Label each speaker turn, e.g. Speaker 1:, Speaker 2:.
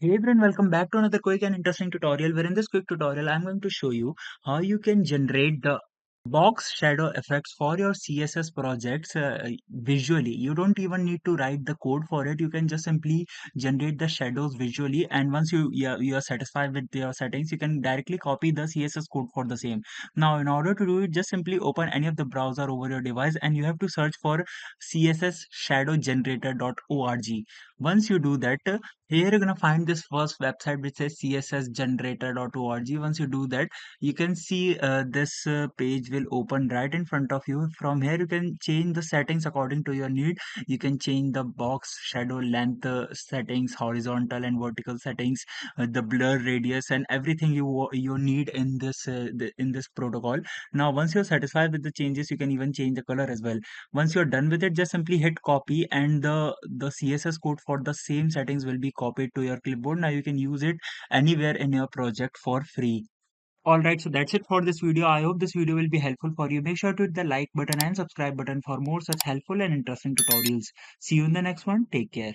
Speaker 1: Hey everyone, welcome back to another quick and interesting tutorial where in this quick tutorial I'm going to show you how you can generate the box shadow effects for your CSS projects visually. You don't even need to write the code for it. You can just simply generate the shadows visually, and once you are satisfied with your settings, you can directly copy the CSS code for the same. Now in order to do it, just simply open any of the browser over your device and you have to search for cssshadowgenerator.org. Once you do that, here you're gonna find this first website which says cssgenerator.org. Once you do that, you can see this page will open right in front of you. From here, you can change the settings according to your need. You can change the box shadow length settings, horizontal and vertical settings, the blur radius, and everything you need in in this protocol. Now, once you're satisfied with the changes, you can even change the color as well. Once you're done with it, just simply hit copy, and the CSS code for the same settings will be copied to your clipboard. Now you can use it anywhere in your project for free. Alright, so that's it for this video. I hope this video will be helpful for you. Make sure to hit the like button and subscribe button for more such helpful and interesting tutorials. See you in the next one. Take care.